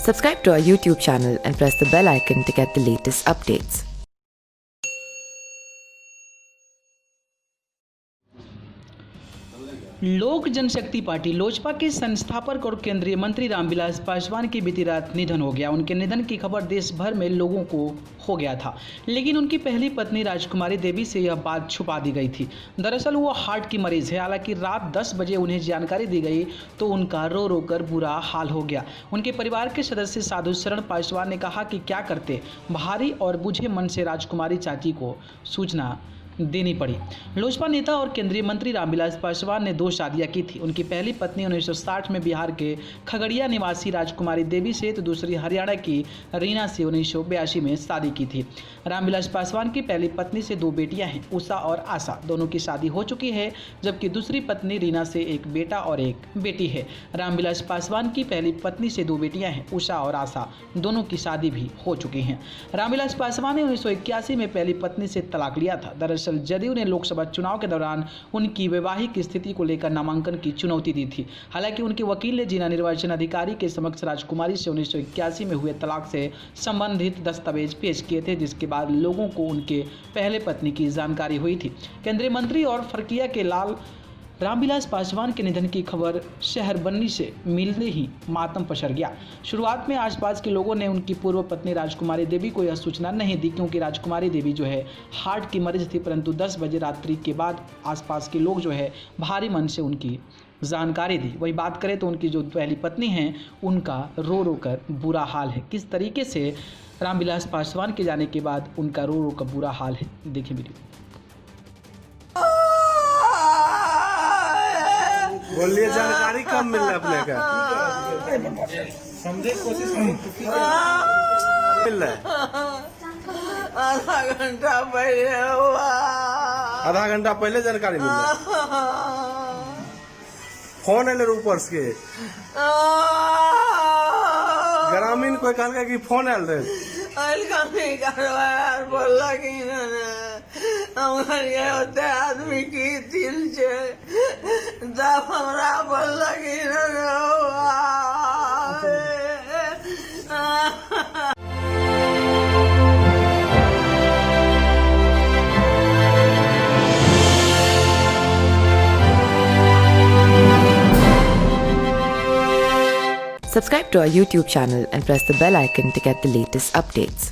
Subscribe to our YouTube channel and press the bell icon to get the latest updates. लोक जनशक्ति party Lojpa के संस्थापक और केंद्रीय मंत्री रामविलास पासवान की बीती रात निधन हो गया। उनके निधन की खबर देश भर में लोगों को हो गया था, लेकिन उनकी पहली पत्नी राजकुमारी देवी से यह बात छुपा दी गई थी। दरअसल वो हार्ट की मरीज है। हालांकि रात 10 बजे उन्हें जानकारी दी गई तो उनका रो रो कर बुरा हाल हो गया। उनके परिवार के सदस्य साधु शरण पासवान ने कहा कि क्या करते, भारी और बुझे मन से राजकुमारी चाची को सूचना देनी पड़ी। लोजपा नेता और केंद्रीय मंत्री रामविलास पासवान ने 2 शादियां की थी। उनकी पहली पत्नी 1960 में बिहार के खगड़िया निवासी राजकुमारी देवी से तो दूसरी हरियाणा की रीना से 1982 में शादी की थी। रामविलास पासवान की पहली पत्नी से 2 बेटियां हैं, उषा और आशा। दोनों की शादी हो चुकी है, जबकि दूसरी पत्नी रीना से एक बेटा और एक बेटी है। रामविलास पासवान की पहली पत्नी से 2 बेटियां हैं, उषा और आशा। दोनों की शादी भी हो चुकी हैं। रामविलास पासवान ने 1981 में पहली पत्नी से तलाक लिया था। दरअसल जदयू ने लोकसभा चुनाव के दौरान उनकी वैवाहिक स्थिति को लेकर नामांकन की चुनौती दी थी। हालांकि उनके वकील ने जिला निर्वाचन अधिकारी के समक्ष राजकुमारी से 1981 में हुए तलाक से संबंधित दस्तावेज पेश किए थे, जिसके बाद लोगों को उनके पहले पत्नी की जानकारी हुई थी। केंद्रीय मंत्री और फरकिया के लाल रामविलास पासवान के निधन की खबर शहर बन्नी से मिलते ही मातम पसर गया। शुरुआत में आसपास के लोगों ने उनकी पूर्व पत्नी राजकुमारी देवी को यह सूचना नहीं दी, क्योंकि राजकुमारी देवी जो है हार्ट की मरीज थी। परंतु 10 बजे रात्रि के बाद आसपास के लोग जो है भारी मन से उनकी जानकारी दी। वही बात करें तो उनकी जो पहली पत्नी हैं, उनका रो रो कर बुरा हाल है। किस तरीके से रामविलास पासवान के जाने के बाद उनका रो रो कर बुरा हाल है, देखिए वीडियो। बोलिए, जानकारी कम मिल रहा है अपने का, समझे कोशिश मिल रहा है। आधा घंटा पहले हुआ, आधा घंटा पहले जानकारी मिल रहा है। फोन आयल ऊपर के ग्रामीण कोई कहल कि फोन आयल रहे, बोला कि हमारे होते आदमी की दिल से तब हमरा बोला कि Subscribe to our YouTube channel and press the bell icon to get the latest updates.